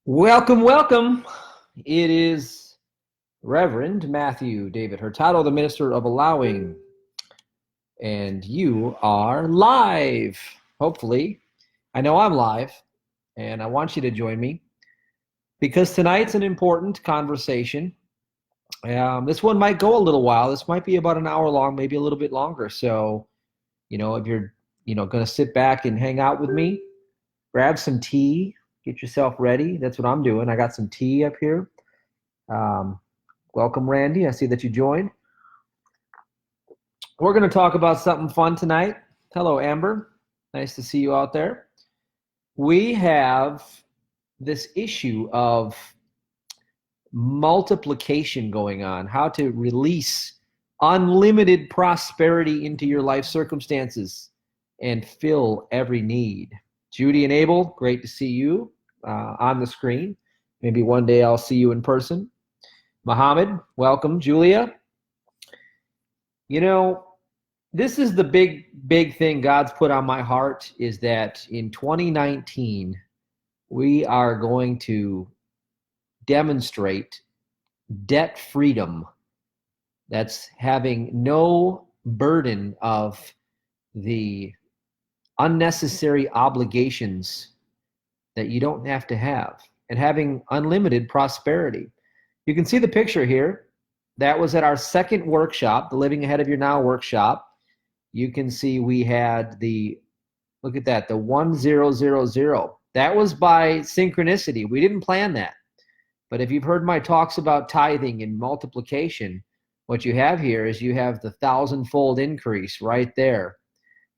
Welcome, welcome. It is Reverend Matthew David Hurtado, the Minister of Allowing, and you are live. Hopefully, I know I'm live, and I want you to join me because tonight's an important conversation. This one might go a little while. This might be about an hour long, maybe a little bit longer. So, if you're, going to sit back and hang out with me, grab some tea. Get yourself ready. That's what I'm doing. I got some tea up here. Welcome, Randy. I see that you joined. We're going to talk about something fun tonight. Hello, Amber. Nice to see you out there. We have this issue of multiplication going on, how to release unlimited prosperity into your life circumstances and fill every need. Judy and Abel, great to see you on the screen. Maybe one day I'll see you in person. Mohammed, welcome. Julia. This is the big thing God's put on my heart, is that in 2019, we are going to demonstrate debt freedom. That's having no burden of the unnecessary obligations that you don't have to have, and having unlimited prosperity. You can see the picture here. That was at our second workshop, the Living Ahead of Your Now workshop. You can see we had look at that, the 1000. That was by synchronicity. We didn't plan that. But if you've heard my talks about tithing and multiplication, what you have here is you have the 1,000-fold increase right there.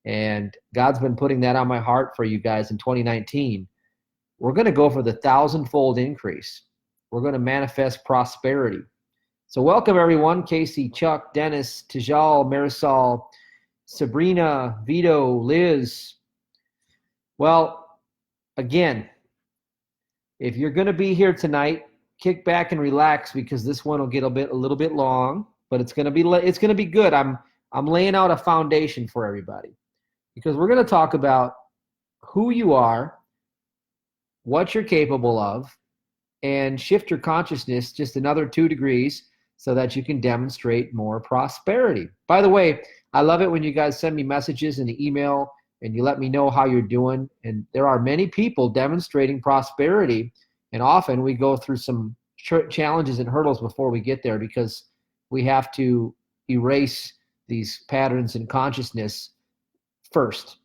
And God's been putting that on my heart for you guys in 2019. We're going to go for the 1,000-fold increase. We're going to manifest prosperity. So welcome, everyone. Casey, Chuck, Dennis, Tijal, Marisol, Sabrina, Vito, Liz. Well, again, if you're going to be here tonight, kick back and relax, because this one will get a little bit long, but it's going to be good. I'm laying out a foundation for everybody, because we're going to talk about who you are, what you're capable of, and shift your consciousness just another 2 degrees so that you can demonstrate more prosperity. By the way, I love it when you guys send me messages in the email and you let me know how you're doing. And there are many people demonstrating prosperity, and often we go through some challenges and hurdles before we get there, because we have to erase these patterns in consciousness first.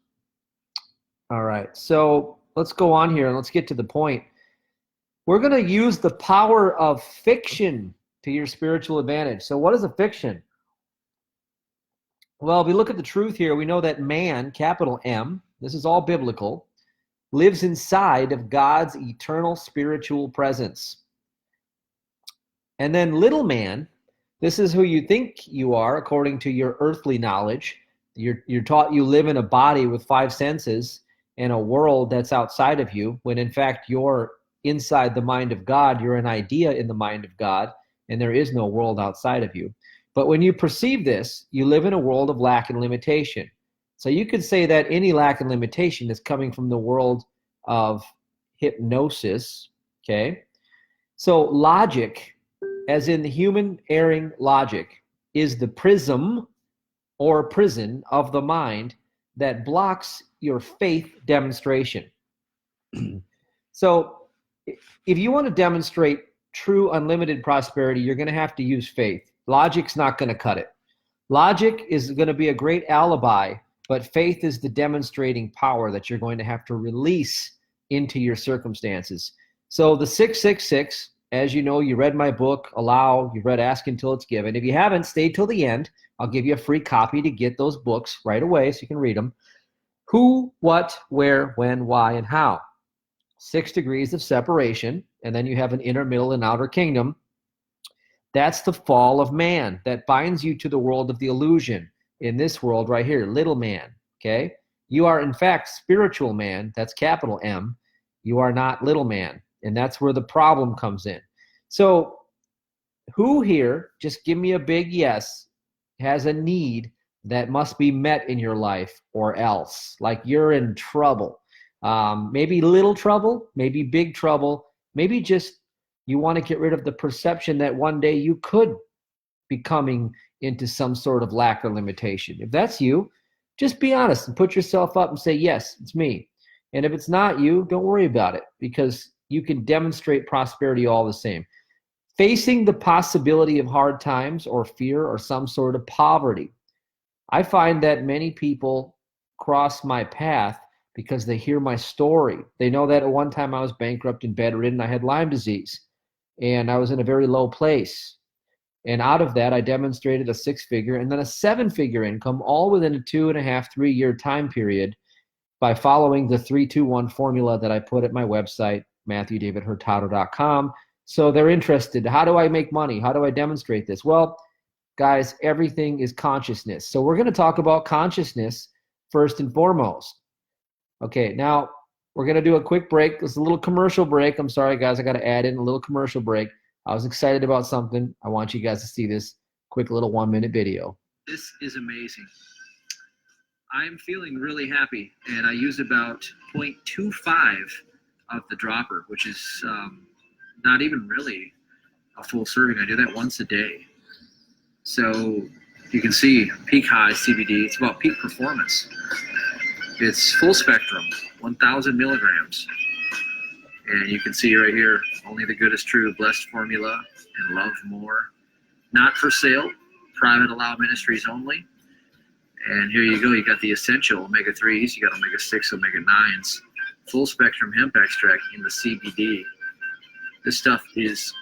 All right, so let's go on here and let's get to the point. We're going to use the power of fiction to your spiritual advantage. So what is a fiction? Well, if we look at the truth here, we know that man, capital M, this is all biblical, lives inside of God's eternal spiritual presence. And then little man, this is who you think you are according to your earthly knowledge. You're taught you live in a body with 5 senses and a world that's outside of you, when in fact you're inside the mind of God. You're an idea in the mind of God, and there is no world outside of you. But when you perceive this, you live in a world of lack and limitation. So you could say that any lack and limitation is coming from the world of hypnosis, okay? So logic, as in the human erring logic, is the prism or prison of the mind that blocks your faith demonstration. So if you want to demonstrate true unlimited prosperity, you're going to have to use faith. Logic's not going to cut it. Logic is going to be a great alibi, but faith is the demonstrating power that you're going to have to release into your circumstances. So the 666, as you know, you read my book, Allow, you read Ask Until It's Given. If you haven't, stay till the end. I'll give you a free copy to get those books right away so you can read them. Who, what, where, when, why, and how. 6 degrees of separation, and then you have an inner, middle, and outer kingdom. That's the fall of man that binds you to the world of the illusion. In this world right here, little man, okay? You are, in fact, spiritual man. That's capital M. You are not little man, and that's where the problem comes in. So who here, just give me a big yes, has a need that must be met in your life, or else? Like you're in trouble. Maybe little trouble, maybe big trouble, Maybe just you want to get rid of the perception that one day you could be coming into some sort of lack or limitation. If that's you, just be honest and put yourself up and say, yes, it's me. And if it's not you, don't worry about it, because you can demonstrate prosperity all the same. Facing the possibility of hard times or fear or some sort of poverty. I find that many people cross my path because they hear my story. They know that at one time I was bankrupt and bedridden. I had Lyme disease and I was in a very low place. And out of that, I demonstrated a 6-figure and then a 7-figure income, all within a 2.5, 3-year time period, by following the 3-2-1 formula that I put at my website, MatthewDavidHurtado.com. So they're interested. How do I make money? How do I demonstrate this? Well, guys, everything is consciousness. So we're going to talk about consciousness first and foremost. Okay, now we're going to do a quick break. It's a little commercial break. I'm sorry, guys. I got to add in a little commercial break. I was excited about something. I want you guys to see this quick little 1-minute video. This is amazing. I'm feeling really happy, and I use about 0.25 of the dropper, which is not even really a full serving. I do that once a day. So you can see peak high CBD. It's about peak performance. It's full spectrum, 1,000 milligrams. And you can see right here, only the good is true, blessed formula, and love more. Not for sale, private allow ministries only. And here you go, you got the essential omega-3s, you got omega-6, omega-9s, full spectrum hemp extract in the CBD. This stuff is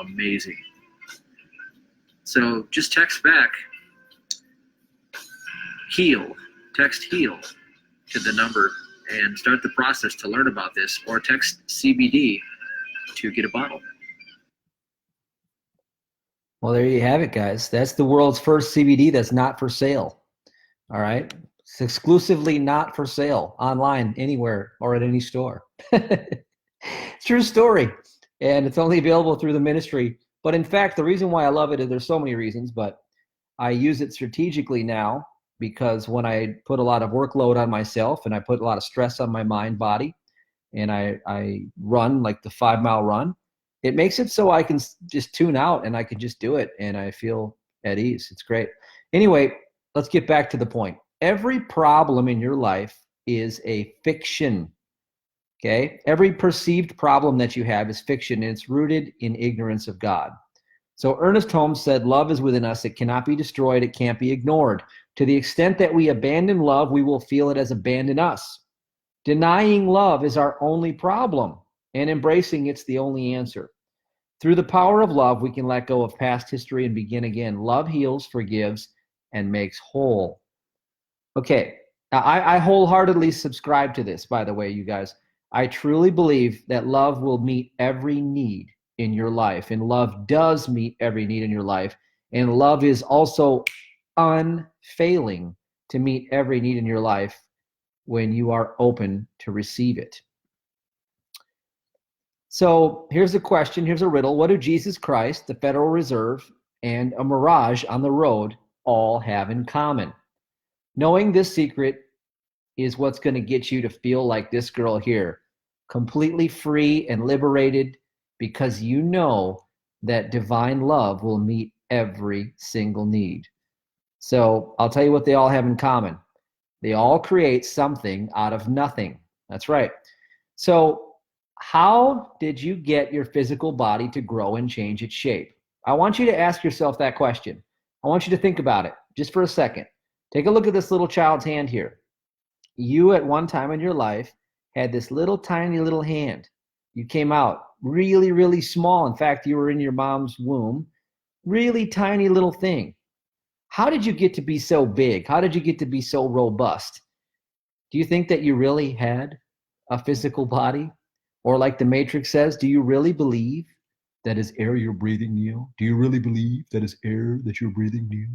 amazing. So just text back, HEAL, text HEAL to the number and start the process to learn about this, or text CBD to get a bottle. Well, there you have it, guys. That's the world's first CBD that's not for sale. All right. It's exclusively not for sale online, anywhere, or at any store. True story. And it's only available through the ministry. But in fact, the reason why I love it is there's so many reasons, but I use it strategically now because when I put a lot of workload on myself and I put a lot of stress on my mind, body, and I run like the 5-mile run, it makes it so I can just tune out and I can just do it and I feel at ease. It's great. Anyway, let's get back to the point. Every problem in your life is a fiction, okay? Every perceived problem that you have is fiction, and it's rooted in ignorance of God. So Ernest Holmes said, love is within us. It cannot be destroyed. It can't be ignored. To the extent that we abandon love, we will feel it as abandon us. Denying love is our only problem, and embracing it's the only answer. Through the power of love, we can let go of past history and begin again. Love heals, forgives, and makes whole. Okay, now I wholeheartedly subscribe to this, by the way, you guys. I truly believe that love will meet every need in your life, and love does meet every need in your life, and love is also unfailing to meet every need in your life when you are open to receive it. So here's a question, here's a riddle. What do Jesus Christ, the Federal Reserve, and a mirage on the road all have in common? Knowing this secret is what's going to get you to feel like this girl here, completely free and liberated, because you know that divine love will meet every single need. So I'll tell you what they all have in common. They all create something out of nothing. That's right. So how did you get your physical body to grow and change its shape? I want you to ask yourself that question. I want you to think about it just for a second. Take a look at this little child's hand here. You at one time in your life had this little tiny little hand. You came out really, really small. In fact, you were in your mom's womb, really tiny little thing. How did you get to be so big? How did you get to be so robust? Do you think that you really had a physical body? Or like the Matrix says, do you really believe that is air you're breathing new? Do you really believe that is air that you're breathing new?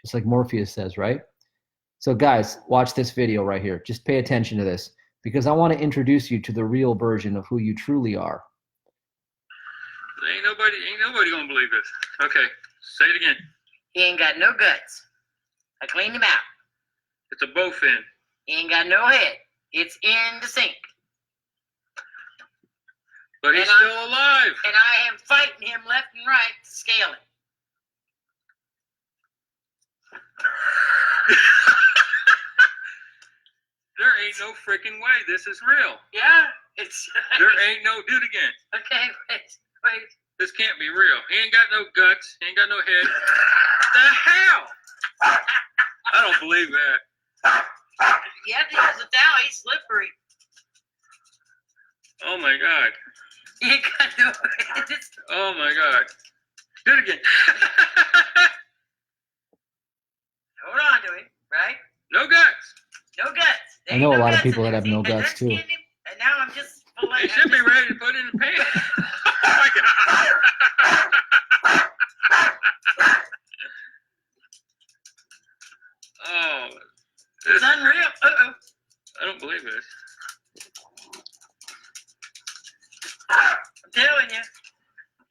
Just like Morpheus says, right? So guys, watch this video right here. Just pay attention to this, because I want to introduce you to the real version of who you truly are. Ain't nobody gonna believe this. Okay, say it again. He ain't got no guts. I cleaned him out. It's a bowfin. He ain't got no head. It's in the sink. But he's still alive. And I am fighting him left and right to scale him. There ain't no freaking way this is real. Yeah, it's. There ain't no. Do it again. Okay, wait. This can't be real. He ain't got no guts. He ain't got no head. The hell? I don't believe that. Yeah, he has a towel. He's slippery. Oh my God. He ain't got no. Oh my God. Do it again. Hold on to him, right? No guts. No guts. I know a lot of people that have no guts too. And now I'm just full He should be ready to put in the pan. Oh my God. Oh, It's unreal. Uh-oh. I don't believe this. I'm telling you.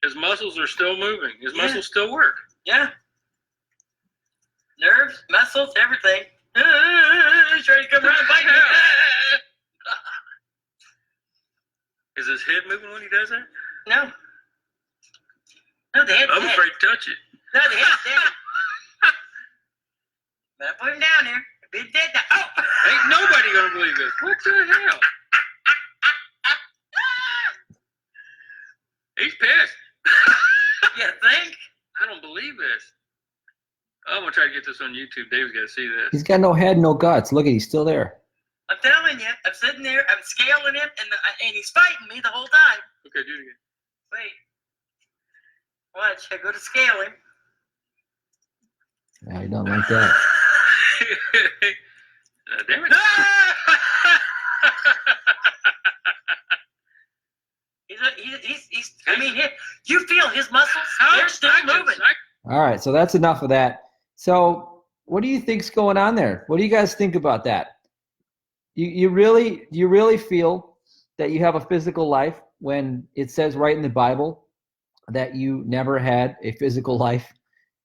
His muscles are still moving. His muscles still work. Yeah. Nerves, muscles, everything. He's ready to come around and bite me. Is his head moving when he does that? No. No, the head's I'm dead. afraid to touch it. No, the head's dead. But I put him down there. He's dead now. Oh! Ain't nobody gonna believe this. What the hell? He's pissed. You think? I don't believe this. I'm gonna try to get this on YouTube. Dave's got to see this. He's got no head, no guts. Look at, he's still there. I'm telling you. I'm sitting there. I'm scaling him, and he's fighting me the whole time. Okay, do it again. Wait. Watch. I go to scale him. Yeah, he doesn't like that. Damn it. He's I mean, you feel his muscles? They're still moving. All right, so that's enough of that. So what do you think's going on there? What do you guys think about that? You really feel that you have a physical life when it says right in the Bible that you never had a physical life?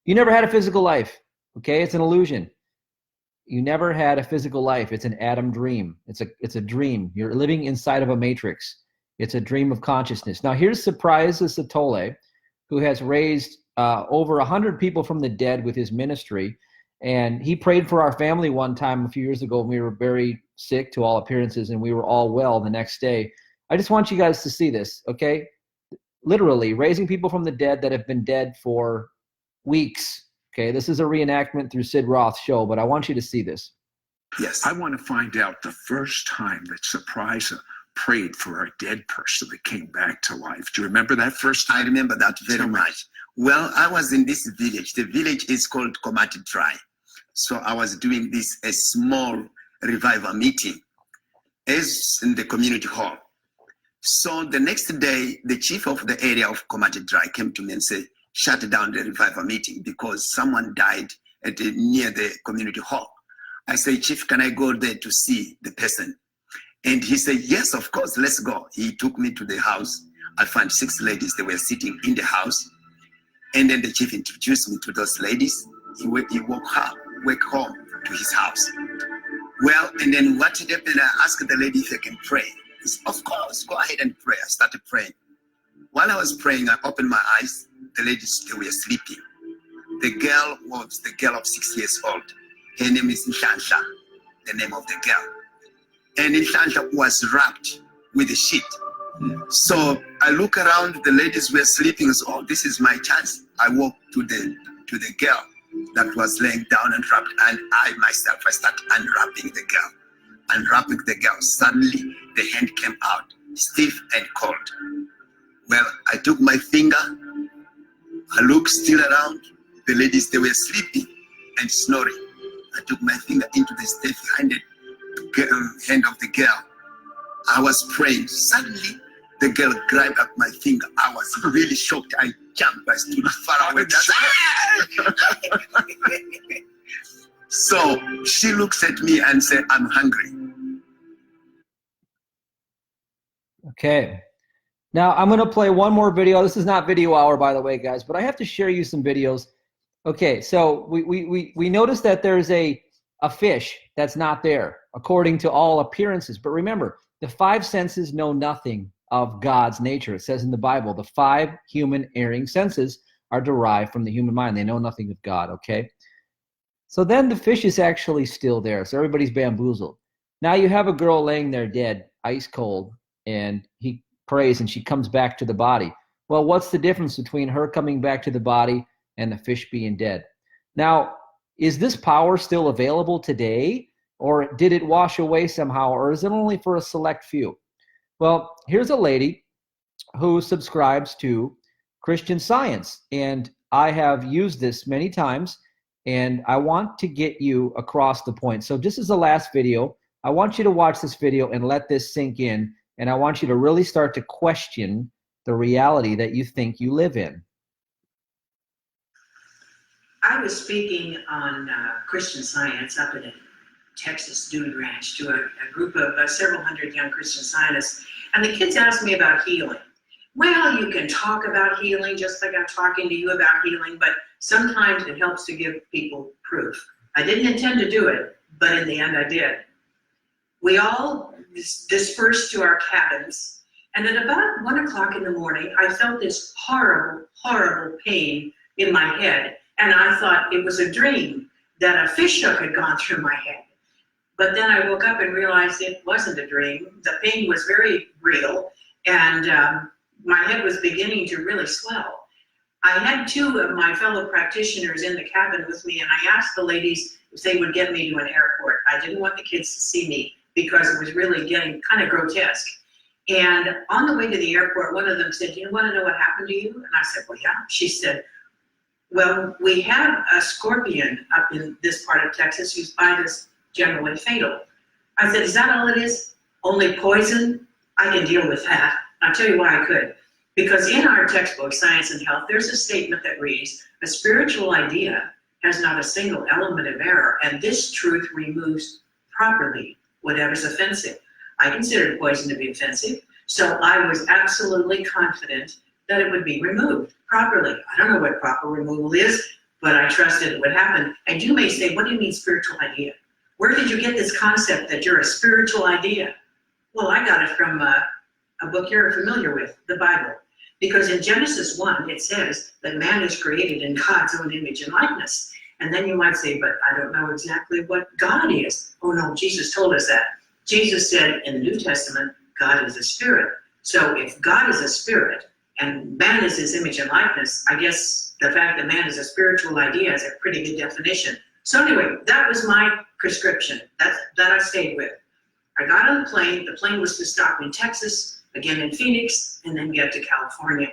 You never had a physical life, okay? It's an illusion. You never had a physical life. It's an Adam dream. It's a dream. You're living inside of a matrix. It's a dream of consciousness. Now here's Surprise Satole, who has raised over 100 people from the dead with his ministry. And he prayed for our family one time a few years ago when we were very sick to all appearances, and we were all well the next day. I just want you guys to see this, okay? Literally raising people from the dead that have been dead for weeks. Okay, this is a reenactment through Sid Roth's show, but I want you to see this. Yes, I want to find out the first time that Surprise prayed for a dead person that came back to life. Do you remember that first time? I remember that very much. Well, I was in this village. The village is called Dry. So I was doing a small revival meeting as in the community hall. So the next day, the chief of the area of Dry came to me and said, shut down the revival meeting because someone died near the community hall. I said, Chief, can I go there to see the person? And he said, yes, of course, let's go. He took me to the house. I found 6 ladies. They were sitting in the house. And then the chief introduced me to those ladies. He went home to his house. Well, and then what happened, I asked the lady if I can pray. He said, of course, go ahead and pray. I started praying. While I was praying, I opened my eyes. The ladies, they were sleeping. The girl was the girl of 6 years old. Her name is Nshansha, the name of the girl. And Nshansha was wrapped with a sheet. So I look around, the ladies were sleeping. So, oh, this is my chance. I walked to the girl that was laying down and wrapped, and I myself, I started unwrapping the girl. Unwrapping the girl. Suddenly, the hand came out, stiff and cold. Well, I took my finger, I looked still around. The ladies, they were sleeping and snoring. I took my finger into the stiff hand of the girl. I was praying. Suddenly, the girl grabbed up my finger. I was really shocked. I jumped. I stood far away. So she looks at me and said, I'm hungry. Okay. Now I'm going to play one more video. This is not video hour, by the way, guys, but I have to share you some videos. Okay, so we noticed that there's a fish that's not there, according to all appearances. But remember, the 5 senses know nothing of God's nature. It says in the Bible, the 5 human erring senses are derived from the human mind. They know nothing of God, okay? So then the fish is actually still there. So everybody's bamboozled. Now you have a girl laying there dead, ice cold, and he prays and she comes back to the body. Well, what's the difference between her coming back to the body and the fish being dead? Now, is this power still available today, or did it wash away somehow, or is it only for a select few? Well, here's a lady who subscribes to Christian Science, and I have used this many times, and I want to get you across the point. So this is the last video. I want you to watch this video and let this sink in, and I want you to really start to question the reality that you think you live in. I was speaking on Christian Science up at a Texas Dude Ranch to a group of several hundred young Christian Scientists, and the kids asked me about healing. Well, you can talk about healing just like I'm talking to you about healing, but sometimes it helps to give people proof. I didn't intend to do it, but in the end I did. We all dispersed to our cabins, and at about 1 o'clock in the morning, I felt this horrible, horrible pain in my head, and I thought it was a dream, that a fish hook had gone through my head. But then I woke up and realized it wasn't a dream. The pain was very real, and my head was beginning to really swell. I had 2 of my fellow practitioners in the cabin with me, and I asked the ladies if they would get me to an airport. I didn't want the kids to see me because it was really getting kind of grotesque. And on the way to the airport, one of them said, "Do you want to know what happened to you?" And I said, "Well, yeah." She said, "Well, we have a scorpion up in this part of Texas whose bite is generally fatal." I said, "Is that all it is? Only poison? I can deal with that." I'll tell you why I could. Because in our textbook, Science and Health, there's a statement that reads, "A spiritual idea has not a single element of error, and this truth removes properly whatever's offensive." I considered poison to be offensive, so I was absolutely confident that it would be removed properly. I don't know what proper removal is, but I trusted it would happen. And you may say, "What do you mean spiritual idea? Where did you get this concept that you're a spiritual idea?" Well, I got it from a book you're familiar with, the Bible. Because in Genesis 1, it says that man is created in God's own image and likeness. And then you might say, "But I don't know exactly what God is." Oh no, Jesus told us that. Jesus said in the New Testament, God is a spirit. So if God is a spirit and man is his image and likeness, I guess the fact that man is a spiritual idea is a pretty good definition. So anyway, that was my prescription that I stayed with. I got on the plane was to stop in Texas, again in Phoenix, and then get to California.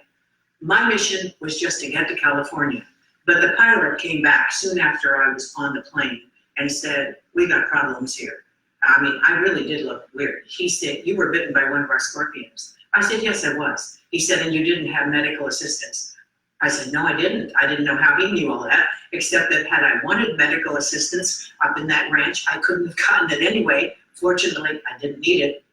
My mission was just to get to California, but the pilot came back soon after I was on the plane and said, "We got problems here." I mean, I really did look weird. He said, "You were bitten by one of our scorpions." I said, "Yes, I was." He said, "And you didn't have medical assistance." I said, "No, I didn't. I didn't know how he knew all that, except that had I wanted medical assistance up in that ranch, I couldn't have gotten it anyway. Fortunately, I didn't need it."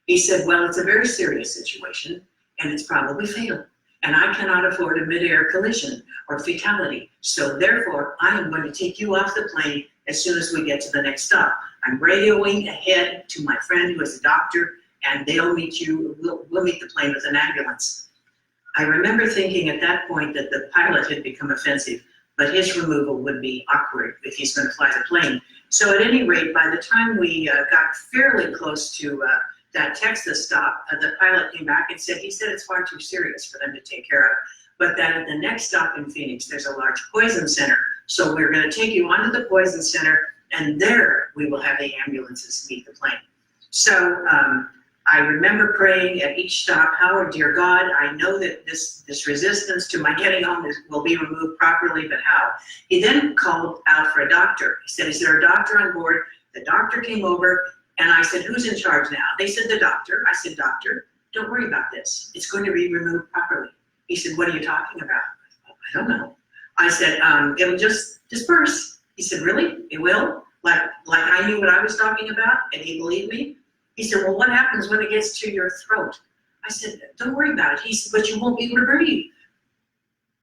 He said, "Well, it's a very serious situation, and it's probably fatal. And I cannot afford a mid-air collision or fatality. So therefore, I am going to take you off the plane as soon as we get to the next stop. I'm radioing ahead to my friend who is a doctor, and they'll meet you. We'll meet the plane with an ambulance." I remember thinking at that point that the pilot had become offensive, but his removal would be awkward if he's going to fly the plane. So at any rate, by the time we got fairly close to that Texas stop, the pilot came back and said, he said it's far too serious for them to take care of, but that at the next stop in Phoenix, there's a large poison center. So we're going to take you onto the poison center, and there we will have the ambulances meet the plane. So I remember praying at each stop, "How, dear God, I know that this resistance to my getting home will be removed properly, but how?" He then called out for a doctor. He said, "Is there a doctor on board?" The doctor came over, and I said, "Who's in charge now?" They said, "The doctor." I said, "Doctor, don't worry about this. It's going to be removed properly." He said, "What are you talking about?" "I don't know." I said, "It'll just disperse." He said, "Really? It will? Like I knew what I was talking about?" And he believed me. He said, "Well, what happens when it gets to your throat?" I said, "Don't worry about it." He said, "But you won't be able to breathe."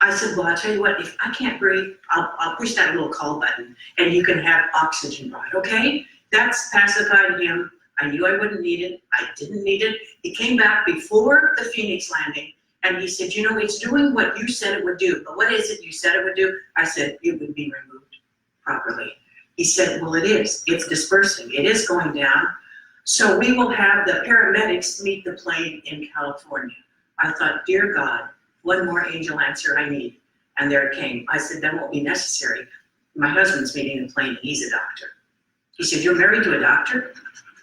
I said, "Well, I'll tell you what, if I can't breathe, I'll push that little call button and you can have oxygen brought, okay?" That's pacified him. I knew I wouldn't need it. I didn't need it. He came back before the Phoenix landing, and he said, you know, it's doing what you said it would do. But what is it you said it would do? I said, it would be removed properly. He said, well, it is. It's dispersing. It is going down. So we will have the paramedics meet the plane in California. I thought, dear God, one more angel answer I need. And there it came. I said, that won't be necessary. My husband's meeting the plane, and he's a doctor. He said, you're married to a doctor?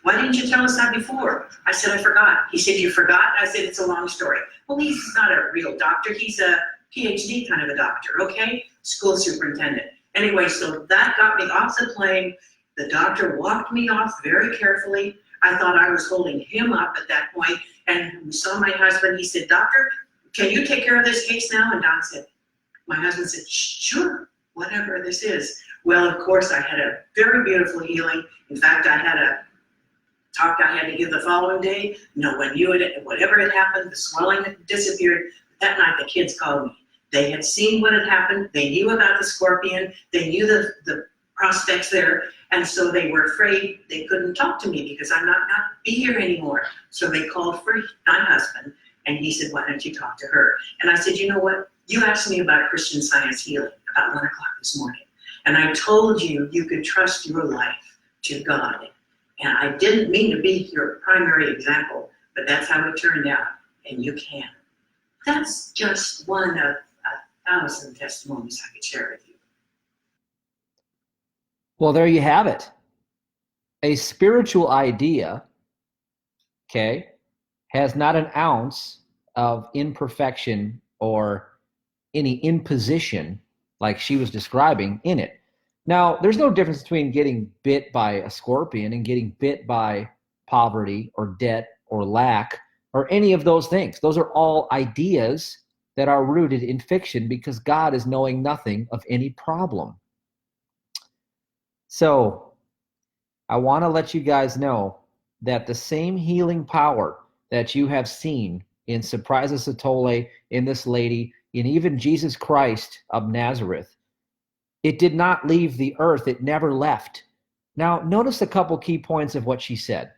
Why didn't you tell us that before? I said, I forgot. He said, you forgot? I said, it's a long story. Well, he's not a real doctor. He's a PhD kind of a doctor, okay? School superintendent. Anyway, so that got me off the plane. The doctor walked me off very carefully. I thought I was holding him up at that point, and we saw my husband. He said, doctor, can you take care of this case now? And Don said, my husband said, sure, whatever this is. Well, of course, I had a very beautiful healing. In fact, I had a talk I had to give the following day. No one knew it. Whatever had happened, the swelling had disappeared. That night, the kids called me. They had seen what had happened. They knew about the scorpion. They knew the prospects there. And so they were afraid they couldn't talk to me because I'm not be here anymore. So they called for my husband, and he said, why don't you talk to her? And I said, you know what? You asked me about Christian Science healing about 1 o'clock this morning. And I told you you could trust your life to God. And I didn't mean to be your primary example, but that's how it turned out, and you can. That's just one of 1,000 testimonies I could share with you. Well, there you have it. A spiritual idea, okay, has not an ounce of imperfection or any imposition like she was describing in it. Now, there's no difference between getting bit by a scorpion and getting bit by poverty or debt or lack or any of those things. Those are all ideas that are rooted in fiction because God is knowing nothing of any problem. So I want to let you guys know that the same healing power that you have seen in Surprise Satole, in this lady, in even Jesus Christ of Nazareth, it did not leave the earth. It never left. Now, notice a couple key points of what she said.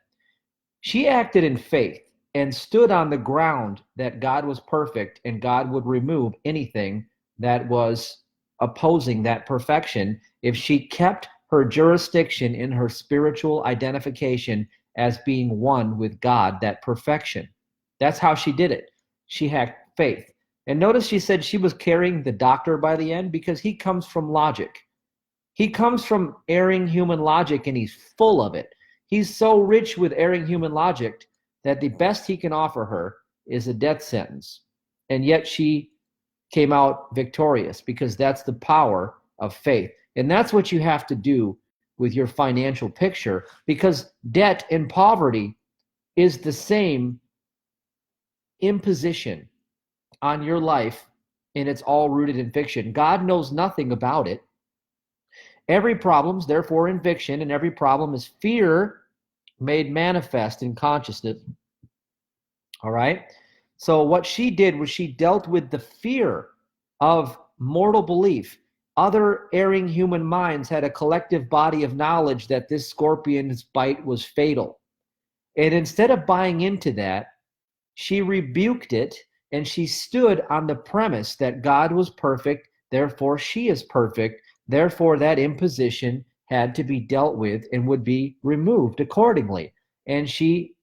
She acted in faith and stood on the ground that God was perfect and God would remove anything that was opposing that perfection if she kept her jurisdiction in her spiritual identification as being one with God, that perfection. That's how she did it. She had faith. And notice she said she was carrying the doctor by the end because he comes from logic. He comes from erring human logic, and he's full of it. He's so rich with erring human logic that the best he can offer her is a death sentence. And yet she came out victorious because that's the power of faith. And that's what you have to do with your financial picture, because debt and poverty is the same imposition on your life, and it's all rooted in fiction. God knows nothing about it. Every problem's therefore in fiction, and every problem is fear made manifest in consciousness. All right? So what she did was she dealt with the fear of mortal belief. Other erring human minds had a collective body of knowledge that this scorpion's bite was fatal. And instead of buying into that, she rebuked it, and she stood on the premise that God was perfect, therefore she is perfect, therefore that imposition had to be dealt with and would be removed accordingly. And she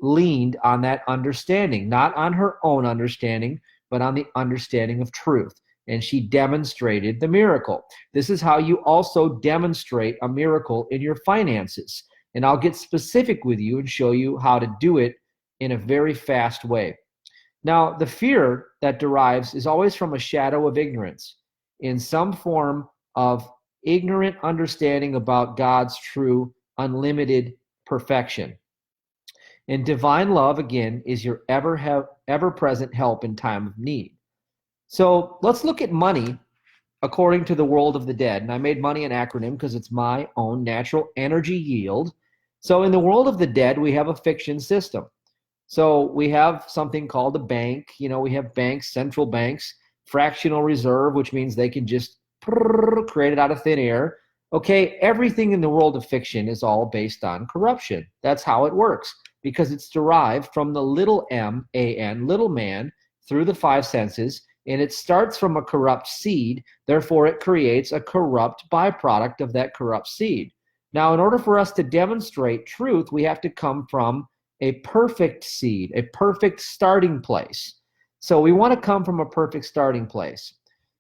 leaned on that understanding, not on her own understanding, but on the understanding of truth. And she demonstrated the miracle. This is how you also demonstrate a miracle in your finances. And I'll get specific with you and show you how to do it in a very fast way. Now, the fear that derives is always from a shadow of ignorance, in some form of ignorant understanding about God's true, unlimited perfection. And divine love, again, is your ever-present help in time of need. So let's look at money according to the world of the dead. And I made money an acronym because it's my own natural energy yield. So in the world of the dead, we have a fiction system. So we have something called a bank. You know, we have banks, central banks, fractional reserve, which means they can just create it out of thin air. Okay, everything in the world of fiction is all based on corruption. That's how it works, because it's derived from the little m-a-n, little man, through the five senses, and it starts from a corrupt seed. Therefore, it creates a corrupt byproduct of that corrupt seed. Now, in order for us to demonstrate truth, we have to come from a perfect seed, a perfect starting place. So we want to come from a perfect starting place.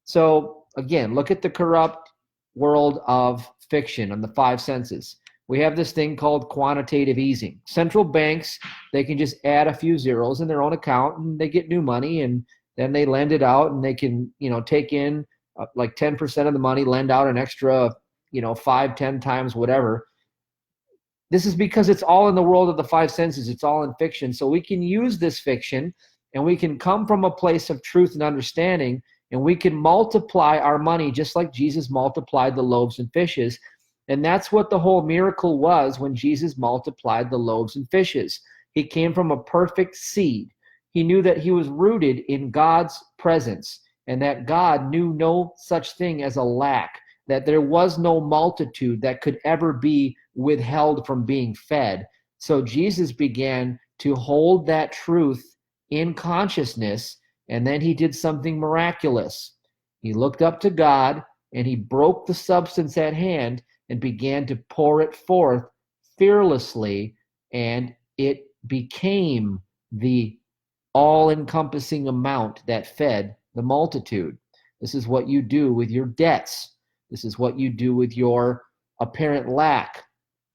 So again, look at the corrupt world of fiction and the five senses. We have this thing called quantitative easing. Central banks, they can just add a few zeros in their own account and they get new money, and then they lend it out, and they can, take in like 10% of the money, lend out an extra, 5, 10 times, whatever. This is because it's all in the world of the five senses. It's all in fiction. So we can use this fiction, and we can come from a place of truth and understanding, and we can multiply our money just like Jesus multiplied the loaves and fishes. And that's what the whole miracle was when Jesus multiplied the loaves and fishes. He came from a perfect seed. He knew that he was rooted in God's presence, and that God knew no such thing as a lack, that there was no multitude that could ever be withheld from being fed. So Jesus began to hold that truth in consciousness, and then he did something miraculous. He looked up to God, and he broke the substance at hand and began to pour it forth fearlessly, and it became the all-encompassing amount that fed the multitude. This is what you do with your debts. This is what you do with your apparent lack,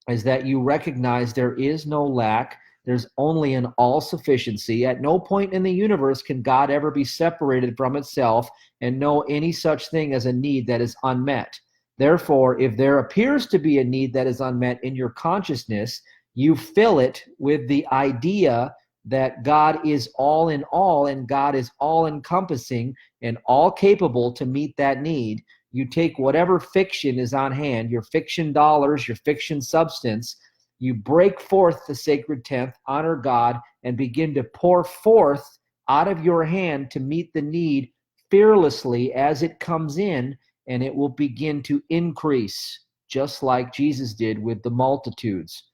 is that you recognize there is no lack. There's only an all-sufficiency. At no point in the universe can God ever be separated from itself and know any such thing as a need that is unmet. Therefore, if there appears to be a need that is unmet in your consciousness, you fill it with the idea that God is all in all, and God is all-encompassing and all-capable to meet that need. You take whatever fiction is on hand, your fiction dollars, your fiction substance, you break forth the sacred tenth, honor God, and begin to pour forth out of your hand to meet the need fearlessly as it comes in, and it will begin to increase, just like Jesus did with the multitudes.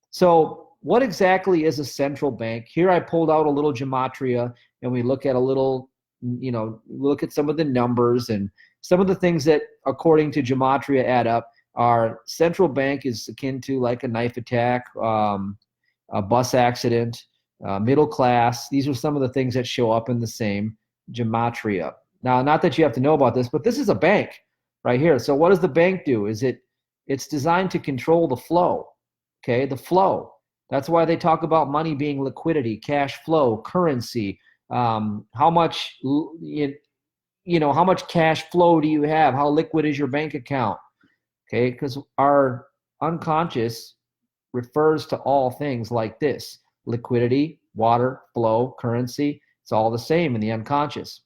So what exactly is a central bank? Here I pulled out a little gematria, and we look at a little, look at some of the numbers, and some of the things that, according to gematria, add up are central bank is akin to like a knife attack, a bus accident, middle class. These are some of the things that show up in the same gematria. Now, not that you have to know about this, but this is a bank right here. So what does the bank do? It's designed to control the flow, okay, the flow. That's why they talk about money being liquidity, cash flow, currency, how much, how much cash flow do you have? How liquid is your bank account? Okay, because our unconscious refers to all things like this: liquidity, water, flow, currency. It's all the same in the unconscious.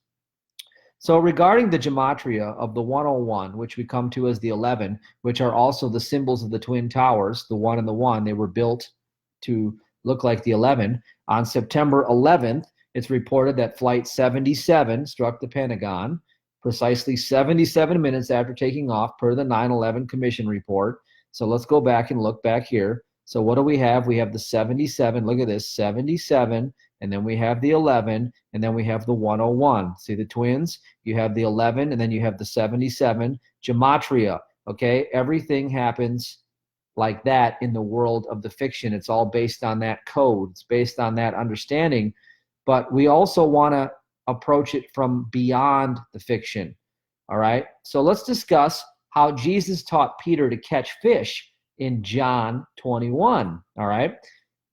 So regarding the gematria of the 101, which we come to as the 11, which are also the symbols of the Twin Towers, the 1 and the 1, they were built to look like the 11. On September 11th, it's reported that Flight 77 struck the Pentagon precisely 77 minutes after taking off, per the 9/11 Commission report. So let's go back and look back here. So what do we have? We have the 77. Look at this, 77, and then we have the 11, and then we have the 101. See the twins? You have the 11, and then you have the 77. Gematria, okay? Everything happens like that in the world of the fiction. It's all based on that code. It's based on that understanding. But we also want to approach it from beyond the fiction, all right? So let's discuss how Jesus taught Peter to catch fish in John 21, all right?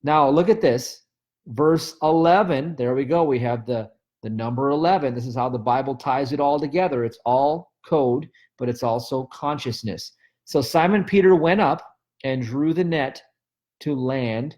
Now look at this, verse 11, there we go. We have the number 11. This is how the Bible ties it all together. It's all code, but it's also consciousness. So Simon Peter went up and drew the net to land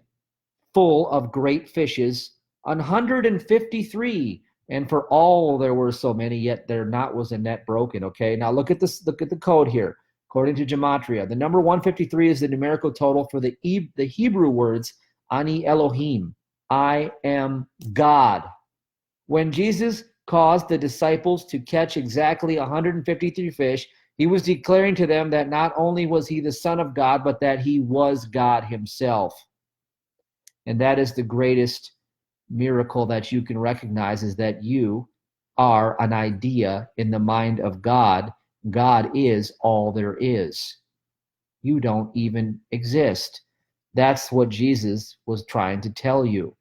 full of great fishes, 153. And for all there were so many, yet there not was a net broken. Okay, now look at this. Look at the code here. According to gematria, the number 153 is the numerical total for the Hebrew words Ani Elohim, I am God. When Jesus caused the disciples to catch exactly 153 fish, He was declaring to them that not only was he the Son of God, but that he was God himself. And that is the greatest miracle that you can recognize, is that you are an idea in the mind of God. God is all there is. You don't even exist. That's what Jesus was trying to tell you.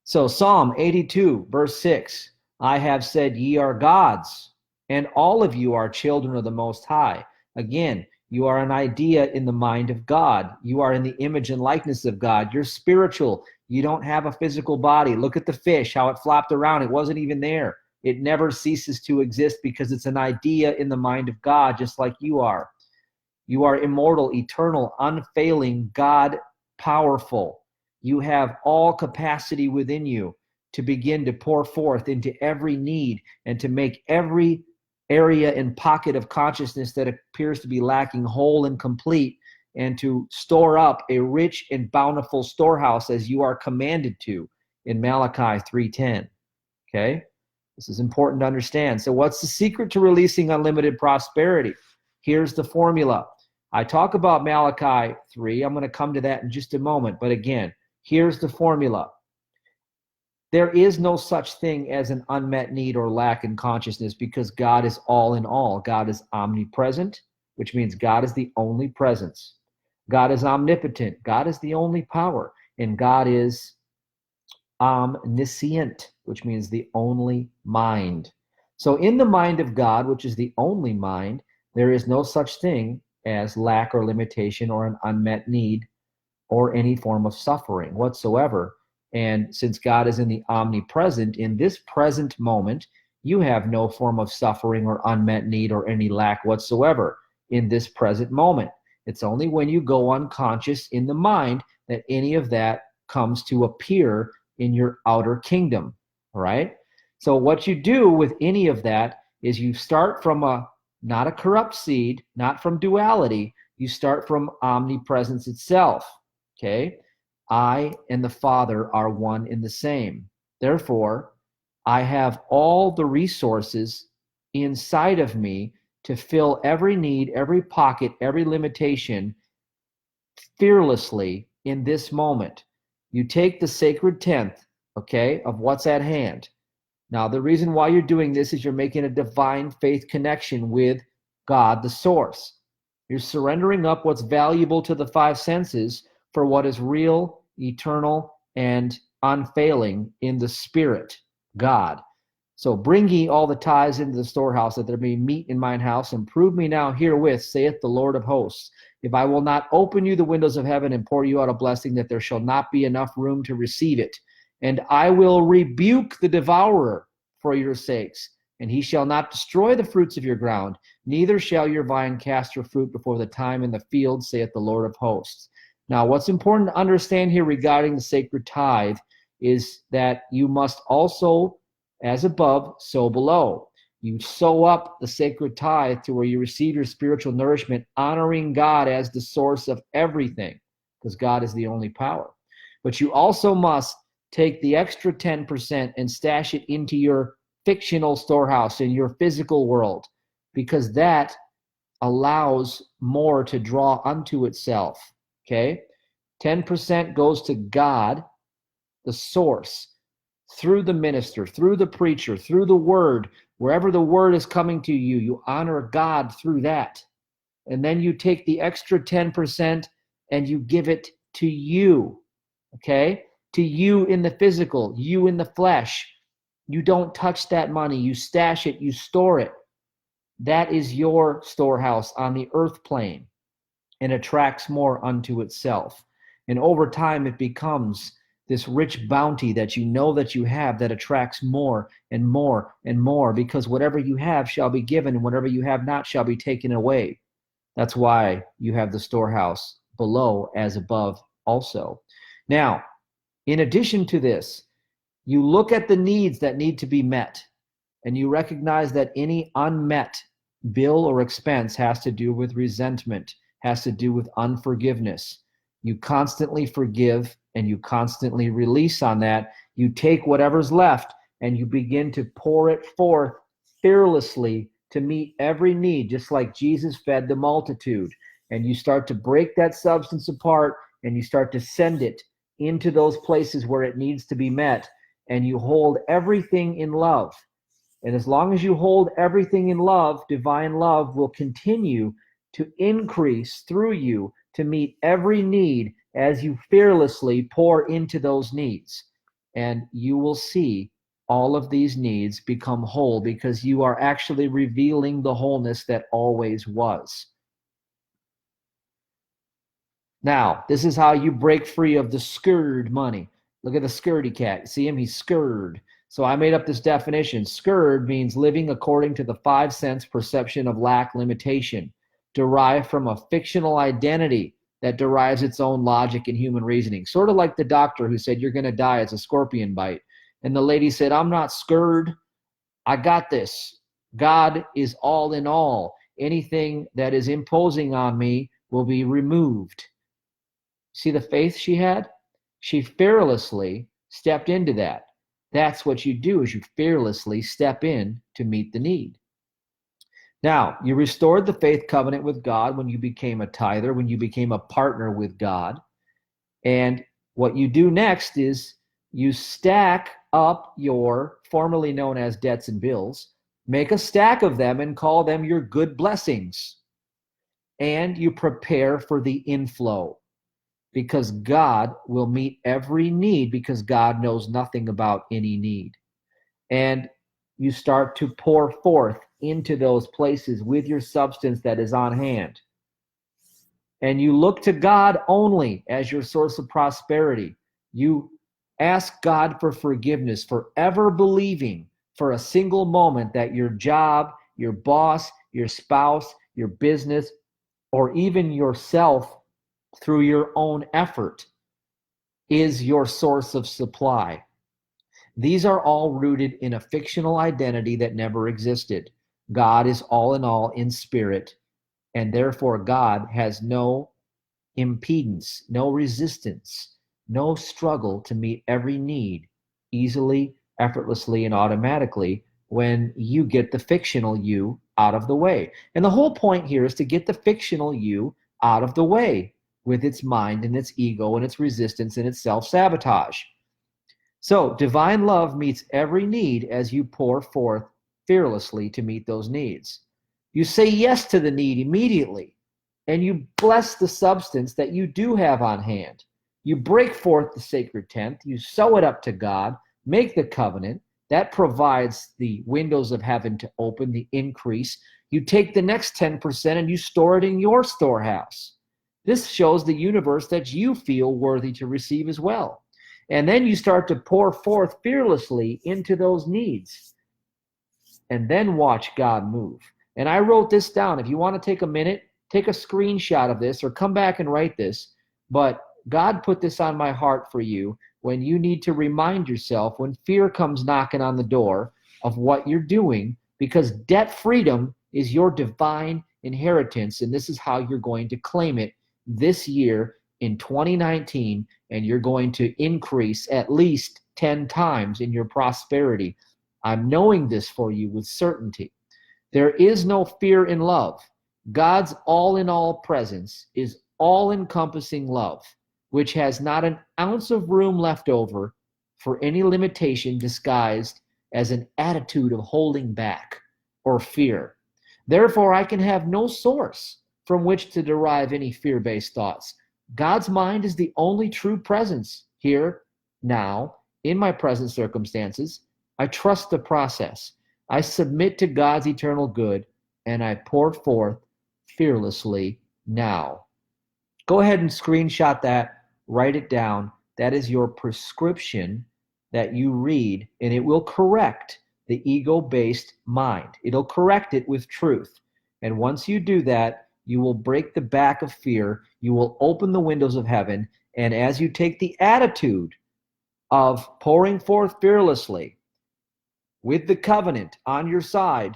So Psalm 82, verse 6, I have said ye are gods, and all of you are children of the Most High. Again, you are an idea in the mind of God. You are in the image and likeness of God. You're spiritual. You don't have a physical body. Look at the fish, how it flopped around. It wasn't even there. It never ceases to exist because it's an idea in the mind of God, just like you are. You are immortal, eternal, unfailing, God powerful. You have all capacity within you to begin to pour forth into every need and to make every area and pocket of consciousness that appears to be lacking whole and complete, and to store up a rich and bountiful storehouse as you are commanded to in Malachi 3:10. Okay? This is important to understand. So what's the secret to releasing unlimited prosperity? Here's the formula. I talk about Malachi 3. I'm going to come to that in just a moment. But again, here's the formula. There is no such thing as an unmet need or lack in consciousness, because God is all in all. God is omnipresent, which means God is the only presence. God is omnipotent. God is the only power. And God is omniscient, which means the only mind. So in the mind of God, which is the only mind, there is no such thing as lack or limitation or an unmet need or any form of suffering whatsoever. And since God is in the omnipresent, in this present moment, you have no form of suffering or unmet need or any lack whatsoever in this present moment. It's only when you go unconscious in the mind that any of that comes to appear in your outer kingdom, all right? So what you do with any of that is you start from not a corrupt seed, not from duality. You start from omnipresence itself, okay? I and the Father are one in the same. Therefore, I have all the resources inside of me to fill every need, every pocket, every limitation fearlessly in this moment. You take the sacred tenth, okay, of what's at hand. Now, the reason why you're doing this is you're making a divine faith connection with God, the source. You're surrendering up what's valuable to the five senses for what is real, eternal, and unfailing in the Spirit, God. So bring ye all the tithes into the storehouse, that there be meat in mine house, and prove me now herewith, saith the Lord of hosts, if I will not open you the windows of heaven and pour you out a blessing, that there shall not be enough room to receive it. And I will rebuke the devourer for your sakes, and he shall not destroy the fruits of your ground, neither shall your vine cast her fruit before the time in the field, saith the Lord of hosts. Now, what's important to understand here regarding the sacred tithe is that you must also, as above, sow below. You sow up the sacred tithe to where you receive your spiritual nourishment, honoring God as the source of everything, because God is the only power. But you also must take the extra 10% and stash it into your fictional storehouse in your physical world, because that allows more to draw unto itself. Okay? 10% goes to God, the source, through the minister, through the preacher, through the word. Wherever the word is coming to you, you honor God through that. And then you take the extra 10% and you give it to you. Okay? To you in the physical, you in the flesh. You don't touch that money. You stash it. You store it. That is your storehouse on the earth plane, and attracts more unto itself. And over time, it becomes this rich bounty that you know that you have, that attracts more and more and more, because whatever you have shall be given, and whatever you have not shall be taken away. That's why you have the storehouse below as above also. Now, in addition to this, you look at the needs that need to be met, and you recognize that any unmet bill or expense has to do with resentment, has to do with unforgiveness. You constantly forgive and you constantly release on that. You take whatever's left and you begin to pour it forth fearlessly to meet every need, just like Jesus fed the multitude. And you start to break that substance apart and you start to send it into those places where it needs to be met. And you hold everything in love. And as long as you hold everything in love, divine love will continue to increase through you to meet every need as you fearlessly pour into those needs. And you will see all of these needs become whole because you are actually revealing the wholeness that always was. Now, this is how you break free of the scared money. Look at the scaredy cat. See him? He's scared. So I made up this definition. Scared means living according to the 5 sense perception of lack, limitation, derived from a fictional identity that derives its own logic and human reasoning. Sort of like the doctor who said, you're going to die, it's a scorpion bite. And the lady said, I'm not scared. I got this. God is all in all. Anything that is imposing on me will be removed. See the faith she had? She fearlessly stepped into that. That's what you do, is you fearlessly step in to meet the need. Now, you restored the faith covenant with God when you became a tither, when you became a partner with God. And what you do next is you stack up your formerly known as debts and bills, make a stack of them and call them your good blessings. And you prepare for the inflow, because God will meet every need, because God knows nothing about any need. And you start to pour forth into those places with your substance that is on hand. And you look to God only as your source of prosperity. You ask God for forgiveness for ever believing for a single moment that your job, your boss, your spouse, your business, or even yourself through your own effort is your source of supply. These are all rooted in a fictional identity that never existed. God is all in all in spirit, and therefore God has no impedance, no resistance, no struggle to meet every need easily, effortlessly, and automatically when you get the fictional you out of the way. And the whole point here is to get the fictional you out of the way with its mind and its ego and its resistance and its self-sabotage. So divine love meets every need as you pour forth fearlessly to meet those needs. You say yes to the need immediately, and you bless the substance that you do have on hand. You break forth the sacred tenth, you sow it up to God, make the covenant. That provides the windows of heaven to open, the increase. You take the next 10% and you store it in your storehouse. This shows the universe that you feel worthy to receive as well. And then you start to pour forth fearlessly into those needs. And then watch God move. And I wrote this down. If you want to take a minute, take a screenshot of this or come back and write this. But God put this on my heart for you when you need to remind yourself when fear comes knocking on the door of what you're doing, because debt freedom is your divine inheritance. And this is how you're going to claim it this year in 2019. And you're going to increase at least 10 times in your prosperity. I'm knowing this for you with certainty. There is no fear in love. God's all-in-all presence is all-encompassing love, which has not an ounce of room left over for any limitation disguised as an attitude of holding back or fear. Therefore, I can have no source from which to derive any fear-based thoughts. God's mind is the only true presence here, now, in my present circumstances. I trust the process. I submit to God's eternal good, and I pour forth fearlessly now. Go ahead and screenshot that, write it down. That is your prescription that you read, and it will correct the ego-based mind. It'll correct it with truth. And once you do that, you will break the back of fear. You will open the windows of heaven. And as you take the attitude of pouring forth fearlessly with the covenant on your side,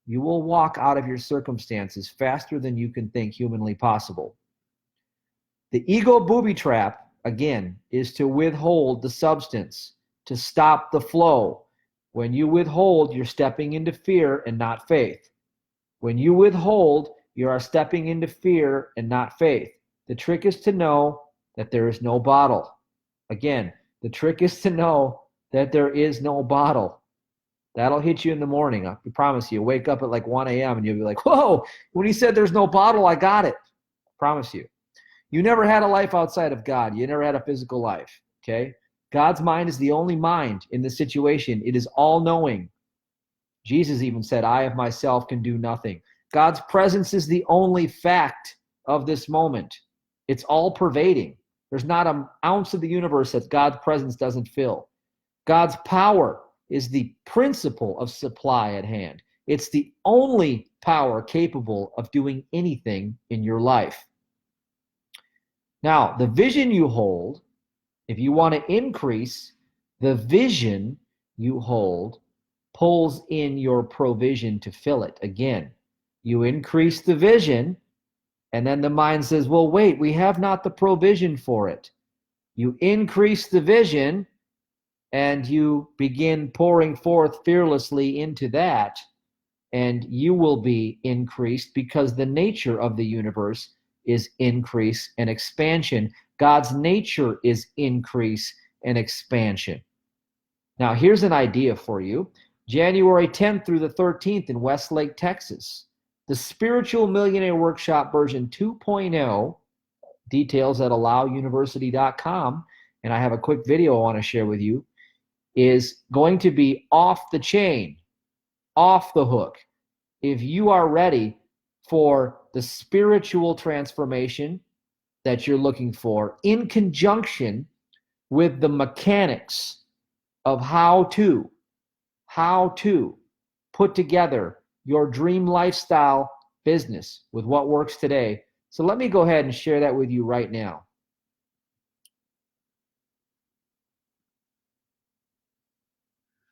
you will walk out of your circumstances faster than you can think humanly possible. The ego booby trap, again, is to withhold the substance, to stop the flow. When you withhold, you're stepping into fear and not faith. When you withhold, you are stepping into fear and not faith. The trick is to know that there is no bottle. Again, the trick is to know that there is no bottle. That'll hit you in the morning. I promise you. Wake up at like 1 a.m. and you'll be like, whoa, when he said there's no bottle, I got it. I promise you. You never had a life outside of God. You never had a physical life, okay? God's mind is the only mind in the situation. It is all-knowing. Jesus even said, I of myself can do nothing. God's presence is the only fact of this moment. It's all-pervading. There's not an ounce of the universe that God's presence doesn't fill. God's power is the principle of supply at hand. It's the only power capable of doing anything in your life. Now, the vision you hold, if you want to increase, the vision you hold pulls in your provision to fill it. Again, you increase the vision, and then the mind says, well, wait, we have not the provision for it. You increase the vision, and you begin pouring forth fearlessly into that, and you will be increased because the nature of the universe is increase and expansion. God's nature is increase and expansion. Now, here's an idea for you. January 10th through the 13th in Westlake, Texas, the Spiritual Millionaire Workshop version 2.0, details at allowuniversity.com, and I have a quick video I want to share with you, is going to be off the chain, off the hook. If you are ready for the spiritual transformation that you're looking for, in conjunction with the mechanics of how to put together your dream lifestyle business with what works today. So let me go ahead and share that with you right now.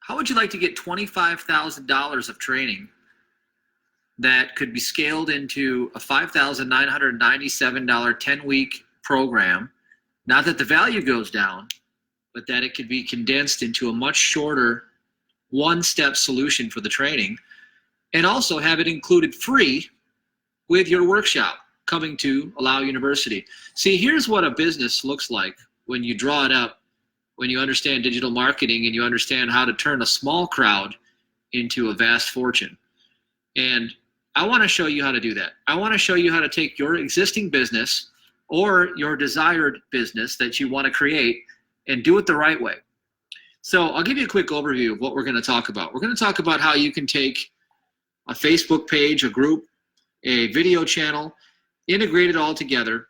How would you like to get $25,000 of training that could be scaled into a $5,997 10-week program? Not that the value goes down, but that it could be condensed into a much shorter one-step solution for the training, and also have it included free with your workshop coming to Allow University. See, here's what a business looks like when you draw it up, when you understand digital marketing and you understand how to turn a small crowd into a vast fortune. And I want to show you how to do that. I want to show you how to take your existing business or your desired business that you want to create and do it the right way. So I'll give you a quick overview of what we're going to talk about. We're going to talk about how you can take a Facebook page, a group, a video channel, integrate it all together,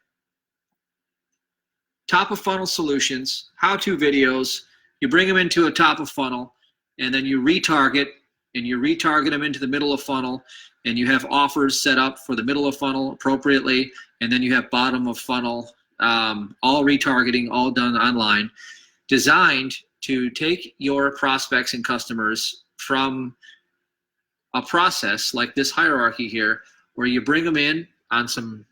top of funnel solutions, how-to videos, you bring them into a top of funnel, and then you retarget, and you retarget them into the middle of funnel, and you have offers set up for the middle of funnel appropriately, and then you have bottom of funnel, all retargeting, all done online, designed to take your prospects and customers from a process like this hierarchy here, where you bring them in on some,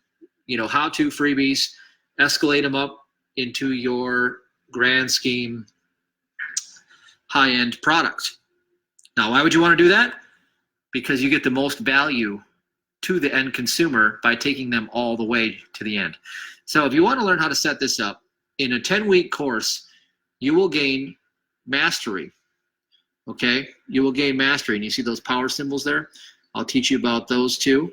how-to freebies, escalate them up into your grand scheme high-end product. Now, why would you want to do that? Because you get the most value to the end consumer by taking them all the way to the end. So if you want to learn how to set this up, in a 10-week course, you will gain mastery, okay? You will gain mastery. And you see those power symbols there? I'll teach you about those too,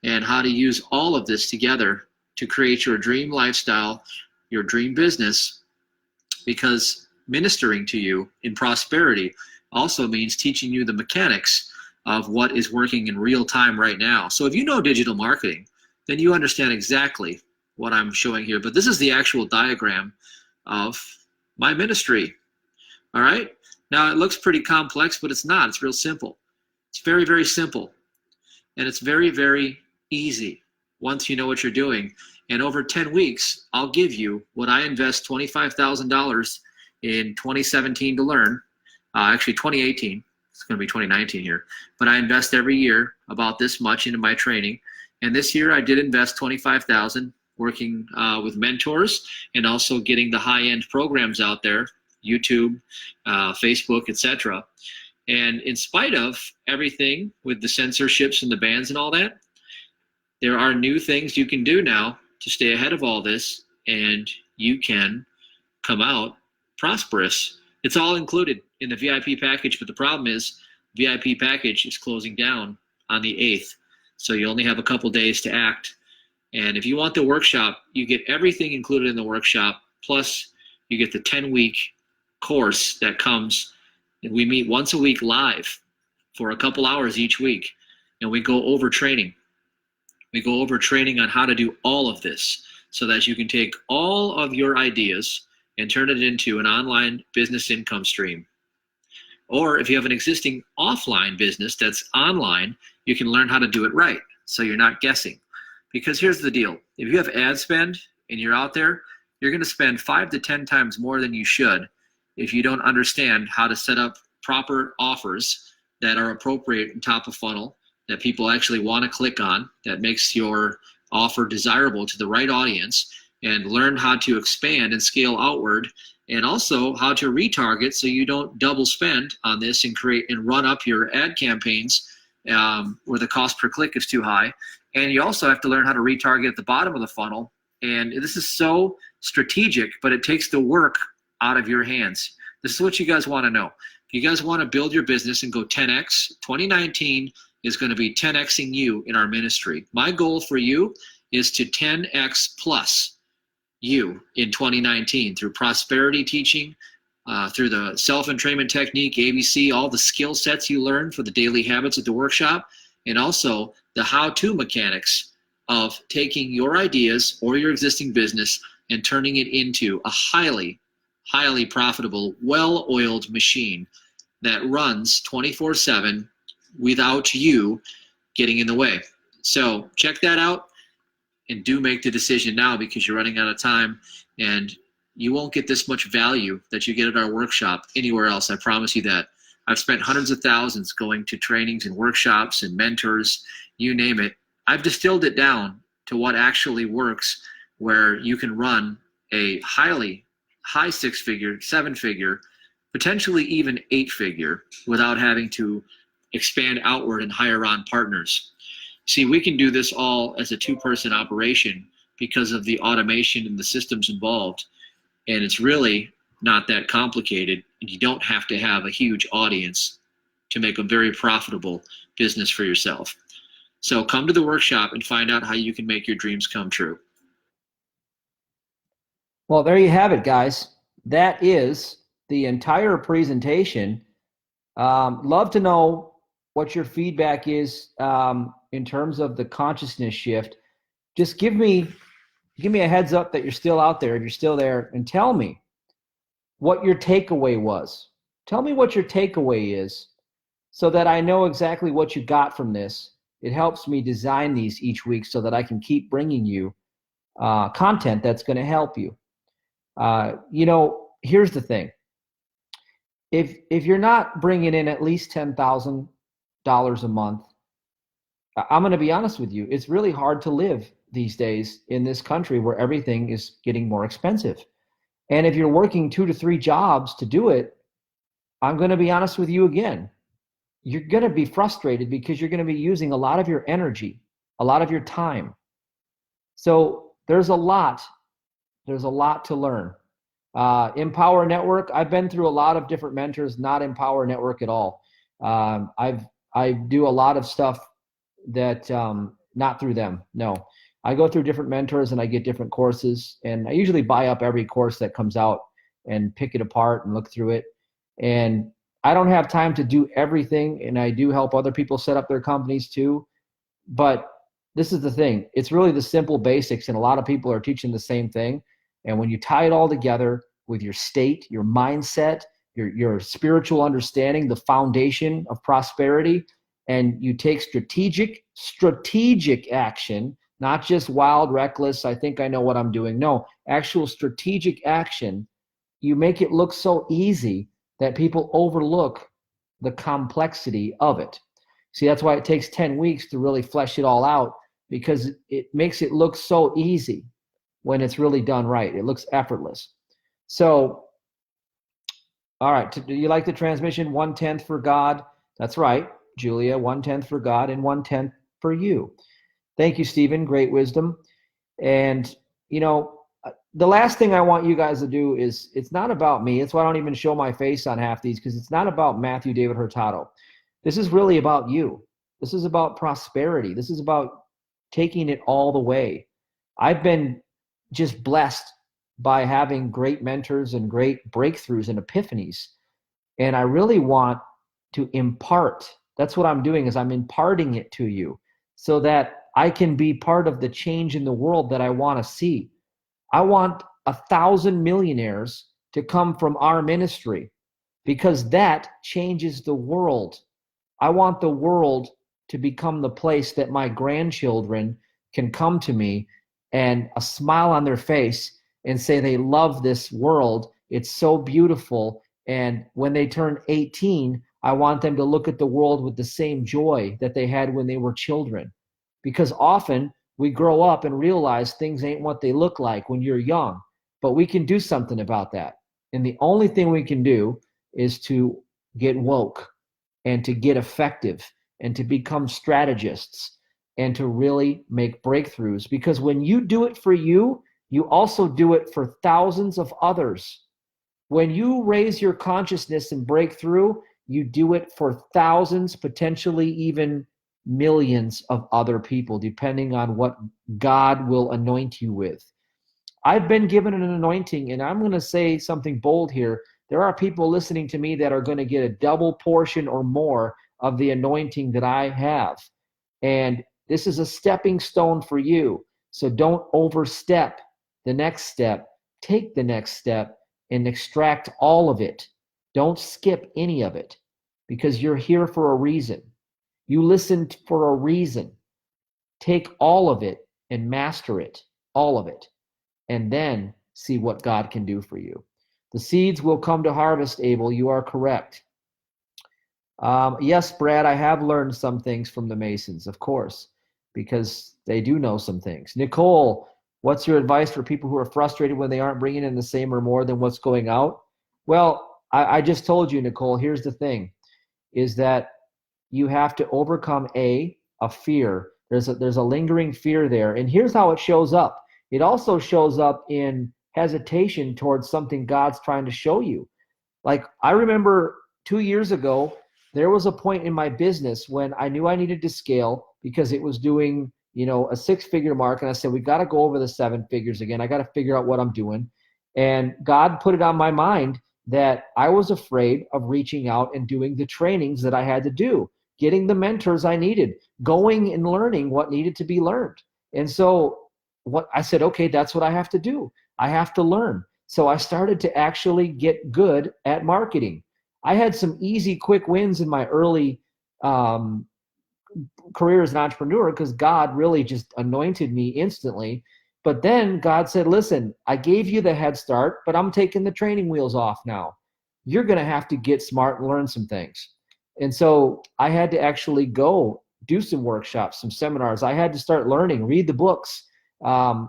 and how to use all of this together to create your dream lifestyle, your dream business, because ministering to you in prosperity also means teaching you the mechanics of what is working in real time right now. So if you know digital marketing, then you understand exactly what I'm showing here. But this is the actual diagram of my ministry. All right? Now, it looks pretty complex, but it's not. It's real simple. It's very, very simple. And it's very, very easy once you know what you're doing. And over 10 weeks, I'll give you what I invest $25,000 in 2017 to learn. Actually, 2018. It's going to be 2019 here. But I invest every year about this much into my training. And this year, I did invest $25,000 working with mentors and also getting the high-end programs out there, YouTube, Facebook, etc. And in spite of everything with the censorships and the bans and all that, there are new things you can do now to stay ahead of all this, and you can come out prosperous. It's all included in the VIP package, but the problem is VIP package is closing down on the 8th. So you only have a couple days to act. And if you want the workshop, you get everything included in the workshop, plus you get the 10-week course that comes, and we meet once a week live for a couple hours each week, and we go over training. We go over training on how to do all of this so that you can take all of your ideas and turn it into an online business income stream. Or if you have an existing offline business that's online, you can learn how to do it right so you're not guessing. Because here's the deal. If you have ad spend and you're out there, you're going to spend 5 to 10 times more than you should if you don't understand how to set up proper offers that are appropriate and top of funnel, that people actually want to click on, that makes your offer desirable to the right audience, and learn how to expand and scale outward, and also how to retarget so you don't double spend on this and create and run up your ad campaigns where the cost per click is too high. And you also have to learn how to retarget at the bottom of the funnel. And this is so strategic, but it takes the work out of your hands. This is what you guys want to know. If you guys want to build your business and go 10x, 2019 is going to be 10xing you in our ministry. My goal for you is to 10x plus you in 2019 through prosperity teaching, through the self-entrainment technique, ABC, all the skill sets you learn for the daily habits at the workshop, and also the how-to mechanics of taking your ideas or your existing business and turning it into a highly, highly profitable, well-oiled machine that runs 24/7 without you getting in the way. So check that out and do make the decision now, because you're running out of time, and you won't get this much value that you get at our workshop anywhere else. I promise you that. I've spent hundreds of thousands going to trainings and workshops and mentors, you name it. I've distilled it down to what actually works, where you can run a high 6-figure, 7-figure, potentially even 8-figure without having to expand outward and hire on partners. See, we can do this all as a 2-person operation because of the automation and the systems involved. And it's really not that complicated. And you don't have to have a huge audience to make a very profitable business for yourself. So come to the workshop and find out how you can make your dreams come true. Well, there you have it, guys. That is the entire presentation. Love to know what your feedback is in terms of the consciousness shift. Just give me a heads up that you're still out there, if you're still there, and tell me what your takeaway was. Tell me what your takeaway is so that I know exactly what you got from this. It helps me design these each week so that I can keep bringing you content that's going to help you. Here's the thing. If you're not bringing in at least $10,000 a month, I'm going to be honest with you, it's really hard to live these days in this country where everything is getting more expensive. And if you're working 2 to 3 jobs to do it, I'm going to be honest with you again, you're going to be frustrated because you're going to be using a lot of your energy, a lot of your time. So there's a lot to learn. Empower Network, I've been through a lot of different mentors, not Empower Network at all. I do a lot of stuff that not through them. No, I go through different mentors and I get different courses, and I usually buy up every course that comes out and pick it apart and look through it. And I don't have time to do everything, and I do help other people set up their companies too. But this is the thing. It's really the simple basics, and a lot of people are teaching the same thing. And when you tie it all together with your state, your mindset, your spiritual understanding, the foundation of prosperity, and you take strategic action, not just wild, reckless, I think I know what I'm doing. No, actual strategic action, you make it look so easy that people overlook the complexity of it. See, that's why it takes 10 weeks to really flesh it all out, because it makes it look so easy when it's really done right. It looks effortless. So All right. Do you like the transmission? 1/10 for God. That's right, Julia. 1/10 for God and 1/10 for you. Thank you, Stephen. Great wisdom. And, you know, the last thing I want you guys to do is, it's not about me. It's why I don't even show my face on half these, because it's not about Matthew David Hurtado. This is really about you. This is about prosperity. This is about taking it all the way. I've been just blessed by having great mentors and great breakthroughs and epiphanies. And I really want to impart. That's what I'm doing, is I'm imparting it to you so that I can be part of the change in the world that I want to see. I want 1,000 millionaires to come from our ministry, because that changes the world. I want the world to become the place that my grandchildren can come to me and a smile on their face and say they love this world. It's so beautiful. And when they turn 18, I want them to look at the world with the same joy that they had when they were children. Because often we grow up and realize things ain't what they look like when you're young, but we can do something about that. And the only thing we can do is to get woke and to get effective and to become strategists and to really make breakthroughs. Because when you do it for you, you also do it for thousands of others. When you raise your consciousness and break through, you do it for thousands, potentially even millions of other people, depending on what God will anoint you with. I've been given an anointing, and I'm going to say something bold here. There are people listening to me that are going to get a double portion or more of the anointing that I have. And this is a stepping stone for you. So don't overstep the next step. Take the next step and extract all of it. Don't skip any of it, because you're here for a reason. You listened for a reason. Take all of it and master it, all of it, and then see what God can do for you. The seeds will come to harvest, Abel. You are correct. Yes, Brad, I have learned some things from the Masons, of course, because they do know some things. Nicole, what's your advice for people who are frustrated when they aren't bringing in the same or more than what's going out? Well, I just told you, Nicole, here's the thing, is that you have to overcome a fear. There's a lingering fear there. And here's how it shows up. It also shows up in hesitation towards something God's trying to show you. Like, I remember 2 years ago, there was a point in my business when I knew I needed to scale because it was doing, a 6-figure mark. And I said, we got to go over the 7 figures again. I got to figure out what I'm doing. And God put it on my mind that I was afraid of reaching out and doing the trainings that I had to do, getting the mentors I needed, going and learning what needed to be learned. And so what I said, okay, that's what I have to do. I have to learn. So I started to actually get good at marketing. I had some easy, quick wins in my early career as an entrepreneur because God really just anointed me instantly. But then God said, listen, I gave you the head start, but I'm taking the training wheels off now. You're going to have to get smart and learn some things. And so I had to actually go do some workshops, some seminars. I had to start learning, read the books. And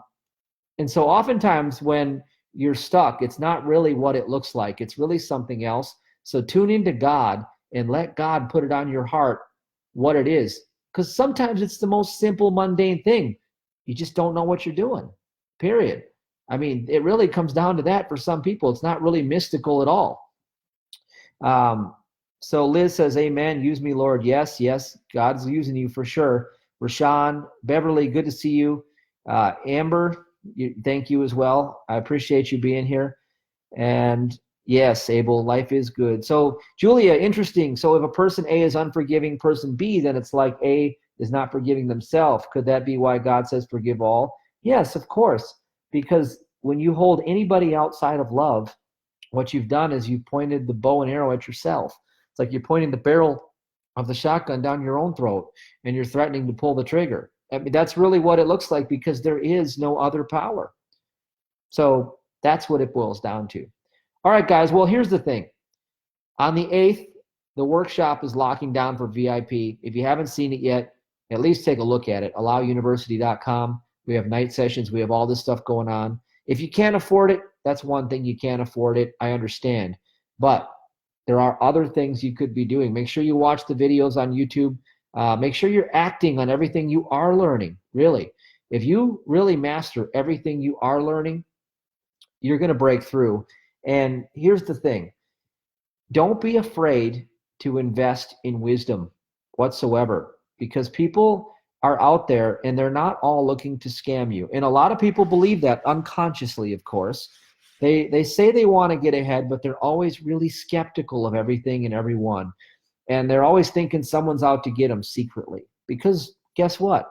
so oftentimes when you're stuck, it's not really what it looks like. It's really something else. So tune into God and let God put it on your heart what it is. Because sometimes it's the most simple, mundane thing. You just don't know what you're doing, period. I mean, it really comes down to that for some people. It's not really mystical at all. So Liz says, amen. Use me, Lord. Yes, God's using you for sure. Rashawn, Beverly, good to see you. Amber, thank you as well. I appreciate you being here. And yes, Abel, life is good. So Julia, interesting. So if a person A is unforgiving person B, then it's like A is not forgiving themselves. Could that be why God says forgive all? Yes, of course. Because when you hold anybody outside of love, what you've done is you've pointed the bow and arrow at yourself. It's like you're pointing the barrel of the shotgun down your own throat and you're threatening to pull the trigger. I mean, that's really what it looks like because there is no other power. So that's what it boils down to. All right, guys. Well, here's the thing. On the 8th, the workshop is locking down for VIP. If you haven't seen it yet, at least take a look at it. allowuniversity.com. We have night sessions. We have all this stuff going on. If you can't afford it, that's one thing. You can't afford it. I understand. But There are other things you could be doing. Make sure you watch the videos on YouTube. Make sure you're acting on everything you are learning, really. If you really master everything you are learning, you're going to break through. And here's the thing. Don't be afraid to invest in wisdom whatsoever, because people are out there and they're not all looking to scam you. And a lot of people believe that unconsciously, of course. They say they want to get ahead, but they're always really skeptical of everything and everyone. And they're always thinking someone's out to get them secretly. Because guess what?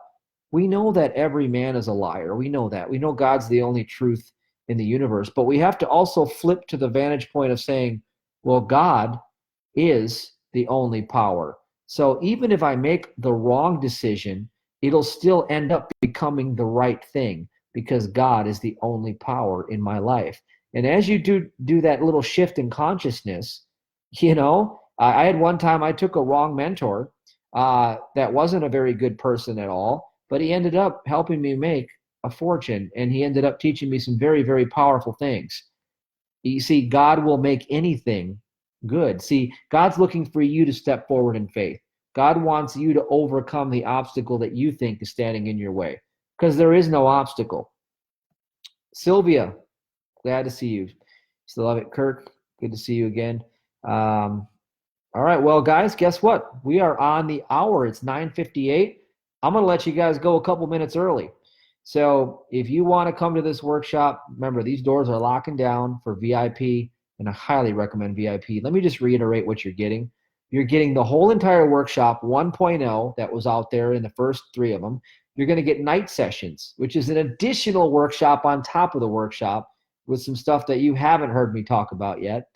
We know that every man is a liar. We know that. We know God's the only truth in the universe. But we have to also flip to the vantage point of saying, well, God is the only power. So even if I make the wrong decision, it'll still end up becoming the right thing, because God is the only power in my life. And as you do that little shift in consciousness, you know, I had one time I took a wrong mentor that wasn't a very good person at all, but he ended up helping me make a fortune, and he ended up teaching me some very, very powerful things. You see, God will make anything good. See, God's looking for you to step forward in faith. God wants you to overcome the obstacle that you think is standing in your way, because there is no obstacle. Sylvia, glad to see you. Still love it. Kirk, good to see you again. All right, well, guys, guess what? We are on the hour. It's 9:58. I'm going to let you guys go a couple minutes early. So if you want to come to this workshop, remember, these doors are locking down for VIP, and I highly recommend VIP. Let me just reiterate what you're getting. You're getting the whole entire workshop 1.0 that was out there in the first 3 of them. You're going to get night sessions, which is an additional workshop on top of the workshop with some stuff that you haven't heard me talk about yet.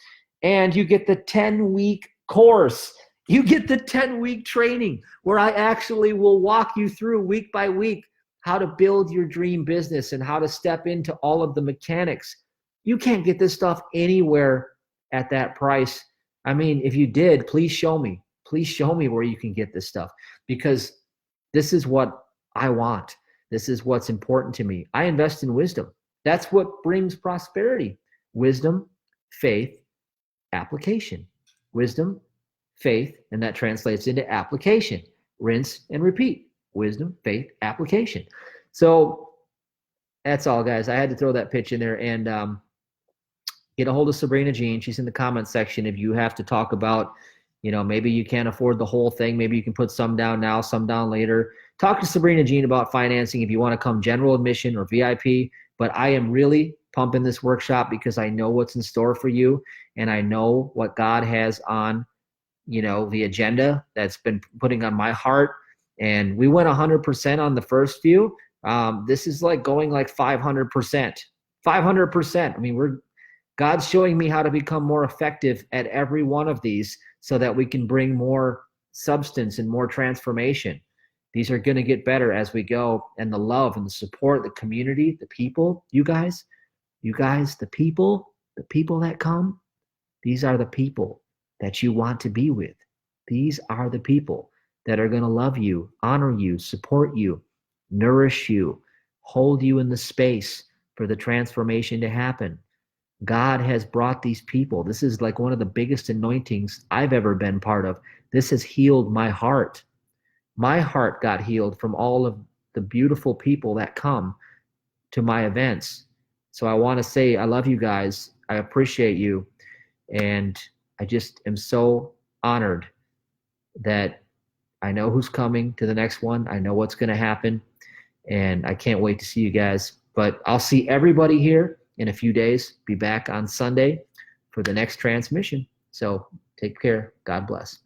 And you get the 10-week course. You get the 10-week training where I actually will walk you through week by week how to build your dream business and how to step into all of the mechanics. You can't get this stuff anywhere at that price. I mean, if you did, please show me. Please show me where you can get this stuff, because this is what I want. This is what's important to me. I invest in wisdom. That's what brings prosperity. Wisdom, faith, application. Wisdom, faith, and that translates into application. Rinse and repeat. Wisdom, faith, application. So that's all, guys. I had to throw that pitch in there. And get a hold of Sabrina Jean. She's in the comment section. If you have to talk about, you know, maybe you can't afford the whole thing. Maybe you can put some down now, some down later. Talk to Sabrina Jean about financing if you want to come general admission or VIP. But I am really pumping this workshop because I know what's in store for you, and I know what God has on, you know, the agenda that's been putting on my heart. And we went 100% on the first few. This is like going like 500%. 500%. I mean, God's showing me how to become more effective at every one of these so that we can bring more substance and more transformation. These are going to get better as we go. And the love and the support, the community, the people, you guys, the people that come, these are the people that you want to be with. These are the people that are going to love you, honor you, support you, nourish you, hold you in the space for the transformation to happen. God has brought these people. This is like one of the biggest anointings I've ever been part of. This has healed my heart. My heart got healed from all of the beautiful people that come to my events. So I want to say I love you guys. I appreciate you. And I just am so honored that I know who's coming to the next one. I know what's going to happen. And I can't wait to see you guys. But I'll see everybody here in a few days. Be back on Sunday for the next transmission. So take care. God bless.